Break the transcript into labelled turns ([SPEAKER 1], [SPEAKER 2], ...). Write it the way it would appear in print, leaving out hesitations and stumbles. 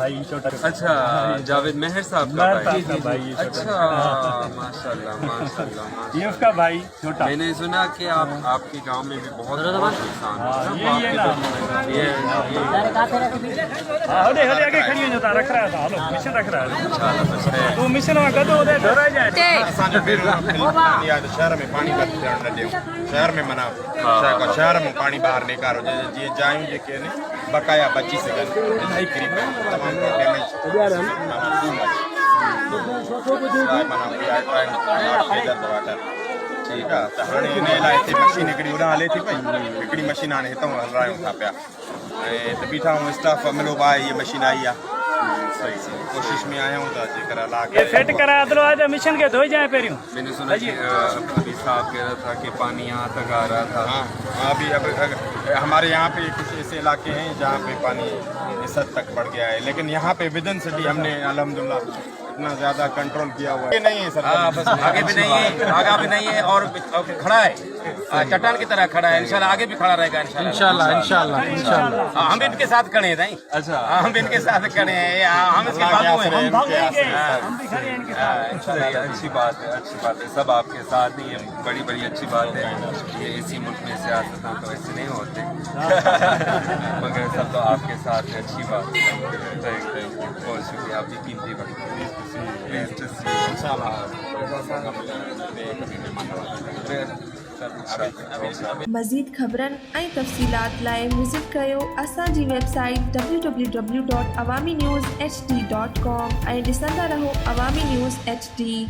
[SPEAKER 1] भाई छोटा।
[SPEAKER 2] अच्छा, जावेद मेहर साहब का भाई।
[SPEAKER 1] भाई
[SPEAKER 2] अच्छा, माशाल्लाह माशाल्लाह।
[SPEAKER 1] ये उसका भाई छोटा।
[SPEAKER 2] मैंने सुना कि आपके गांव में भी बहुत नुकसान
[SPEAKER 1] ये ना
[SPEAKER 2] है।
[SPEAKER 1] हले हले आगे खड़ी हो जाता रख रहा था। हलो मिशन रख रहा है तू मिशन में कदो उधर डरा जाए।
[SPEAKER 3] असांजो शहर में पानी बंदि थियण न ॾियूं। शहर में माना शहर में पानी ॿाहिरि निकारो जीअं जायूं जेके आहिनि बकाया बची सघनि। इलाही किरी पिया आहिनि, तमामु डैमेज ठीकु आहे। त हाणे इन लाइ हिते मशीन हिकिड़ी उॾां हले थी पई। हिकिड़ी मशीन हाणे हितां हलायूं था पिया ऐं त बीठा ऐं स्टाफ मिलो भाई ये मशीन आई आहे। सही सही कोशिश में आया हूँ तो जेकर अल्लाह
[SPEAKER 1] ये सेट करा दो आज मिशन के धोई जाए पेरियों।
[SPEAKER 2] मैंने सुना कि अभी साहब कह रहा था कि पानी यहाँ तक आ रहा था।
[SPEAKER 3] हाँ अभी अब हमारे यहाँ पे कुछ ऐसे इलाके हैं जहाँ पे पानी इस हद तक बढ़ गया है, लेकिन यहाँ पे विदिन सिटी हमने अल्हम्दुलिल्लाह इतना ज़्यादा कंट्रोल किया हुआ है। ये नहीं है सर,
[SPEAKER 4] बस आगे भी नहीं है, आगे भी नहीं है और खड़ा है चट्टान की तरह खड़ा है। इंशाल्लाह आगे भी खड़ा रहेगा इंशाल्लाह
[SPEAKER 3] इंशाल्लाह इंशाल्लाह।
[SPEAKER 4] हम भी इनके साथ खड़े हैं नहीं।
[SPEAKER 2] अच्छा,
[SPEAKER 4] हम भी इनके साथ खड़े हैं, हम इसके बाजू हैं।
[SPEAKER 1] हम भी खड़े हैं इनके साथ।
[SPEAKER 2] अच्छी बात है, अच्छी बात है। सब आपके साथ ही है, बड़ी बड़ी अच्छी बात है। ये इसी मुल्क में सियासत तो ऐसे नहीं होते मगर सब तो आपके साथ है, अच्छी बात है। बहुत शुक्रिया आपकी कीमती वक्त।
[SPEAKER 5] मज़ीद ख़बरनि ऐं तफ़सीलात लाइ विज़िट कयो असांजी वेबसाइट www.awamiNewsHD.com ऐं ॾिसंदा रहो अवामी न्यूज़ HD।